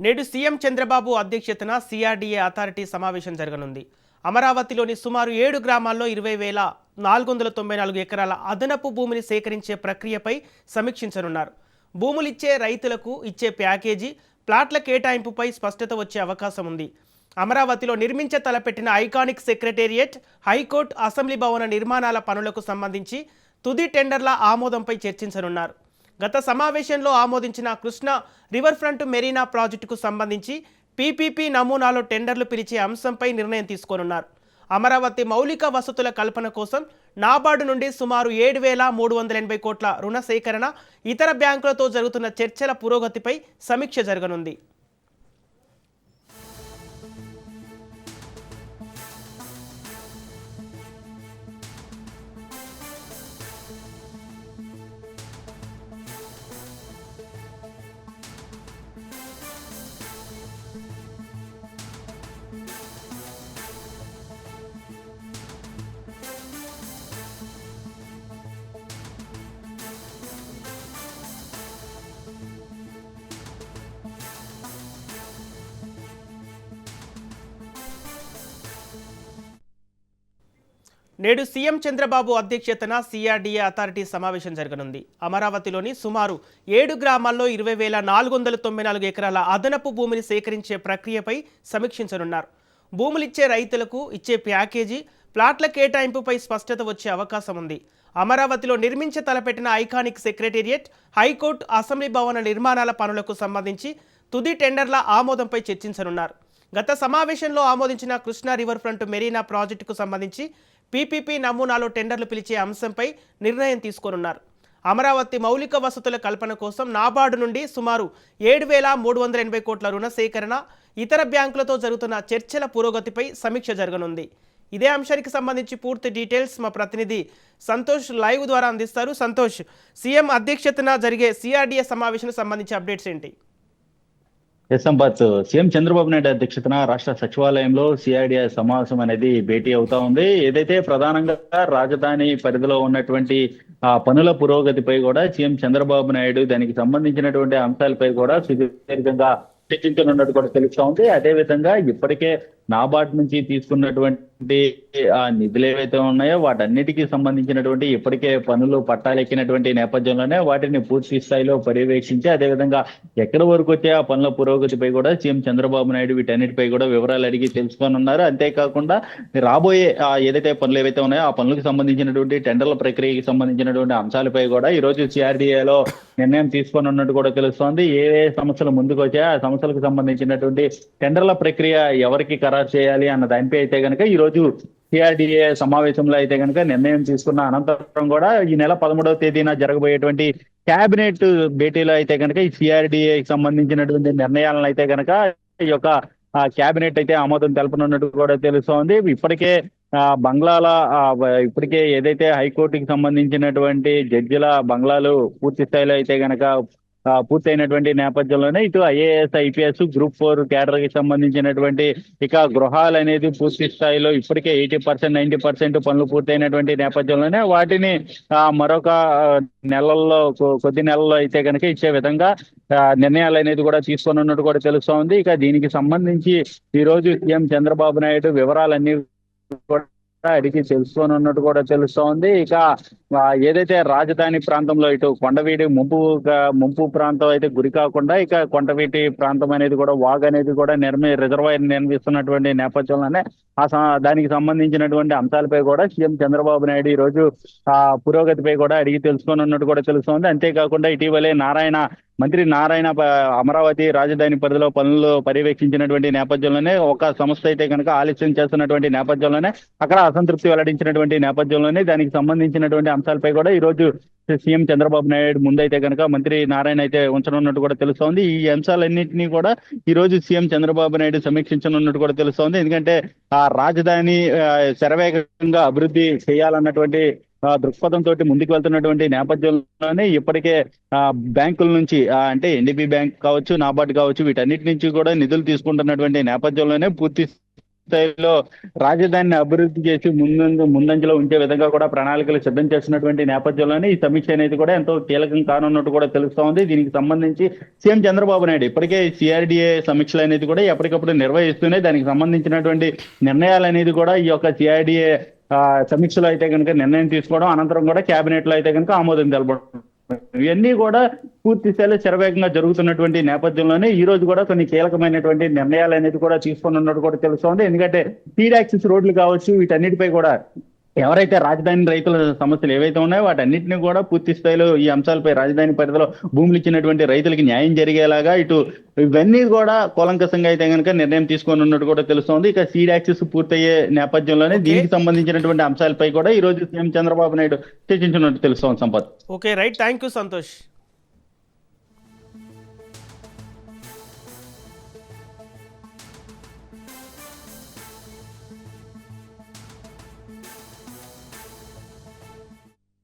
నేడు సీఎం చంద్రబాబు అధ్యక్షతన CRDA authority సమావేశం జరగనుంది. అమరావతిలోని సుమారు 7 గ్రామాల్లో 20,494 ఎకరాల అదనపు భూమిని సేకరించే ప్రక్రియపై సమీక్షించనున్నారు. భూములిచ్చే రైతులకు ఇచ్చే ప్యాకేజీ, ప్లాట్ల కేటాయింపుపై స్పష్టత వచ్చే అవకాశం ఉంది. అమరావతిలో నిర్మించ తలపెట్టిన ఐకానిక్ సెక్రటేరియట్, హైకోర్టు, అసెంబ్లీ భవన నిర్మాణాల పనులకు సంబంధించి తుది టెండర్ల ఆమోదంపై చర్చించనున్నారు. గత సమావేశంలో ఆమోదించిన కృష్ణా రివర్ ఫ్రంట్ మెరీనా ప్రాజెక్టుకు సంబంధించి పీపీపీ నమూనాలో టెండర్లు పిలిచే అంశంపై నిర్ణయం తీసుకోనున్నారు. అమరావతి మౌలిక వసతుల కల్పన కోసం నాబార్డు నుండి సుమారు 7,380 కోట్ల రుణ సేకరణ, ఇతర బ్యాంకులతో జరుగుతున్న చర్చల పురోగతిపై సమీక్ష జరగనుంది. నేడు సీఎం చంద్రబాబు అధ్యక్షతన సిఆర్డీఏ అథారిటీ సమావేశం జరగనుంది. అమరావతిలోని సుమారు 7 గ్రామాల్లో 20,494 ఎకరాల అదనపు భూమిని సేకరించే ప్రక్రియపై సమీక్షించనున్నారు. భూములిచ్చే రైతులకు ఇచ్చే ప్యాకేజీ, ప్లాట్ల కేటాయింపుపై స్పష్టత వచ్చే అవకాశం ఉంది. అమరావతిలో నిర్మించ తలపెట్టిన ఐకానిక్ సెక్రటేరియట్, హైకోర్టు, అసెంబ్లీ భవన నిర్మాణాల పనులకు సంబంధించి తుది టెండర్ల ఆమోదంపై చర్చించనున్నారు. గత సమావేశంలో ఆమోదించిన కృష్ణా రివర్ ఫ్రంట్ మెరీనా ప్రాజెక్టుకు సంబంధించి పీపీపీ నమూనాలో టెండర్లు పిలిచే అంశంపై నిర్ణయం తీసుకోనున్నారు. అమరావతి మౌలిక వసతుల కల్పన కోసం నాబార్డు నుండి సుమారు 7,380 కోట్ల రుణ సేకరణ, ఇతర బ్యాంకులతో జరుగుతున్న చర్చల పురోగతిపై సమీక్ష జరగనుంది. ఇదే అంశానికి సంబంధించి పూర్తి డీటెయిల్స్ మా ప్రతినిధి సంతోష్ లైవ్ ద్వారా అందిస్తారు. సంతోష్, సీఎం అధ్యక్షతన జరిగే సిఆర్డీఏ సమావేశానికి సంబంధించి అప్డేట్స్ ఏంటి? సంపత్, సీఎం చంద్రబాబు నాయుడు అధ్యక్షతన రాష్ట్ర సచివాలయంలో సిఆర్డీఏ సమావేశం అనేది భేటీ అవుతా ఉంది. ఏదైతే ప్రధానంగా రాజధాని పరిధిలో ఉన్నటువంటి పనుల పురోగతిపై కూడా సీఎం చంద్రబాబు నాయుడు దానికి సంబంధించినటువంటి అంశాలపై కూడా సుదీర్ఘంగా చర్చించనున్నట్టు కూడా తెలుస్తా ఉంది. అదేవిధంగా ఇప్పటికే నాబార్డు నుంచి తీసుకున్నటువంటి నిధులు ఏవైతే ఉన్నాయో వాటన్నిటికీ సంబంధించినటువంటి ఇప్పటికే పనులు పట్టాలెక్కినటువంటి నేపథ్యంలోనే వాటిని పూర్తి స్థాయిలో పర్యవేక్షించి అదేవిధంగా ఎక్కడి వరకు వచ్చే ఆ పనుల పురోగతిపై కూడా సీఎం చంద్రబాబు నాయుడు వీటన్నిటిపై కూడా వివరాలు అడిగి తెలుసుకోనున్నారు. అంతేకాకుండా రాబోయే ఏదైతే పనులు ఏవైతే ఉన్నాయో ఆ పనులకు సంబంధించినటువంటి టెండర్ల ప్రక్రియకి సంబంధించినటువంటి అంశాలపై కూడా ఈ రోజు సిఆర్డీఏలో నిర్ణయం తీసుకోనున్నట్టు కూడా తెలుస్తోంది. ఏ సమస్యలు ముందుకు వచ్చాయో ఆ సమస్యలకు సంబంధించినటువంటి టెండర్ల ప్రక్రియ ఎవరికి ఖరారు చేయాలి అన్న దానిపై అయితే కనుక ఈ రోజు సిఆర్డీఏ సమావేశంలో అయితే కనుక నిర్ణయం తీసుకున్న అనంతరం కూడా ఈ నెల 13వ తేదీన జరగబోయేటువంటి కేబినెట్ భేటీలో అయితే కనుక ఈ సిఆర్డీఏకి సంబంధించినటువంటి నిర్ణయాలను అయితే కనుక ఈ యొక్క కేబినెట్ అయితే ఆమోదం తెలపనున్నట్టు కూడా తెలుస్తోంది. ఇప్పటికే ఏదైతే హైకోర్టుకి సంబంధించినటువంటి జడ్జిల బంగ్లాలు పూర్తి స్థాయిలో అయితే కనుక పూర్తయినటువంటి నేపథ్యంలోనే ఇటు ఐఏఎస్, ఐపీఎస్, గ్రూప్ 4 క్యాడర్ కి సంబంధించినటువంటి ఇక గృహాలు అనేది పూర్తి స్థాయిలో ఇప్పటికే 80%, 90% పనులు పూర్తయినటువంటి నేపథ్యంలోనే వాటిని మరొక కొద్ది నెలల్లో అయితే కనుక ఇచ్చే విధంగా నిర్ణయాలు అనేది కూడా తీసుకొని కూడా తెలుస్తా ఉంది. ఇక దీనికి సంబంధించి ఈ రోజు సీఎం చంద్రబాబు నాయుడు వివరాలన్నీ కూడా అడిగి తెలుసుకోనున్నట్టు కూడా తెలుస్తా ఉంది. ఇక ఏదైతే రాజధాని ప్రాంతంలో ఇటు కొండవీటి ముంపు ప్రాంతం అయితే గురి కాకుండా ఇక కొండవీటి ప్రాంతం అనేది కూడా వాగ్ అనేది కూడా రిజర్వాయర్ నిర్మిస్తున్నటువంటి నేపథ్యంలోనే దానికి సంబంధించినటువంటి అంశాలపై కూడా సీఎం చంద్రబాబు నాయుడు ఈ రోజు పురోగతిపై కూడా అడిగి తెలుసుకోనున్నట్టు కూడా తెలుస్తోంది. అంతేకాకుండా ఇటీవలే మంత్రి నారాయణ అమరావతి రాజధాని పరిధిలో పనులు పర్యవేక్షించినటువంటి నేపథ్యంలోనే ఒక సంస్థ అయితే కనుక ఆలస్యం చేస్తున్నటువంటి నేపథ్యంలోనే అక్కడ అసంతృప్తి వెల్లడించినటువంటి నేపథ్యంలోనే దానికి సంబంధించినటువంటి అంశాలపై కూడా ఈ రోజు సీఎం చంద్రబాబు నాయుడు ముందైతే కనుక మంత్రి నారాయణ అయితే ఉంచనున్నట్టు కూడా తెలుస్తోంది. ఈ అంశాలన్నింటినీ కూడా ఈ రోజు సీఎం చంద్రబాబు నాయుడు సమీక్షించనున్నట్టు కూడా తెలుస్తోంది. ఎందుకంటే ఆ రాజధాని శరవేగంగా అభివృద్ధి చేయాలన్నటువంటి దృక్పథంతో ముందుకు వెళ్తున్నటువంటి నేపథ్యంలోనే ఇప్పటికే బ్యాంకుల నుంచి అంటే ఎన్డీబీ బ్యాంక్ కావచ్చు, నాబార్డు కావచ్చు, వీటన్నిటి నుంచి కూడా నిధులు తీసుకుంటున్నటువంటి నేపథ్యంలోనే పూర్తి స్థాయిలో రాజధానిని అభివృద్ధి చేసి ముందంజలో ఉంచే విధంగా కూడా ప్రణాళికలు సిద్ధం చేస్తున్నటువంటి నేపథ్యంలోనే ఈ సమీక్ష అనేది కూడా ఎంతో కీలకం కానున్నట్టు కూడా తెలుస్తా ఉంది. దీనికి సంబంధించి సీఎం చంద్రబాబు నాయుడు ఇప్పటికే సిఆర్డీఏ సమీక్షలు అనేది కూడా ఎప్పటికప్పుడు నిర్వహిస్తూనే దానికి సంబంధించినటువంటి నిర్ణయాలు అనేది కూడా ఈ యొక్క సిఆర్డీఏ సమీక్షలో అయితే కనుక నిర్ణయం తీసుకోవడం, అనంతరం కూడా కేబినెట్ లో అయితే కనుక ఆమోదం తెలపడం, ఇవన్నీ కూడా పూర్తి స్థాయిలో శరవేగంగా జరుగుతున్నటువంటి నేపథ్యంలోనే ఈ రోజు కూడా కొన్ని కీలకమైనటువంటి నిర్ణయాలు అనేది కూడా తీసుకున్నట్టు కూడా తెలుస్తోంది. ఎందుకంటే స్పీడ్ యాక్సిస్ రోడ్లు కావచ్చు, వీటన్నిటిపై కూడా ఎవరైతే రాజధాని రైతుల సమస్యలు ఏవైతే ఉన్నాయో వాటన్నిటిని కూడా పూర్తి స్థాయిలో ఈ అంశాలపై రాజధాని పరిధిలో భూములు ఇచ్చినటువంటి రైతులకి న్యాయం జరిగేలాగా ఇటు ఇవన్నీ కూడా కూలంకషంగా అయితే కనుక నిర్ణయం తీసుకొని ఉన్నట్టు కూడా తెలుస్తోంది. ఇక సీడ్ యాక్సిస్ పూర్తయ్యే నేపథ్యంలోనే దీనికి సంబంధించినటువంటి అంశాలపై కూడా ఈ రోజు సీఎం చంద్రబాబు నాయుడు చర్చించినట్టు తెలుస్తోంది. Sampath. Okay right, thank you Santosh.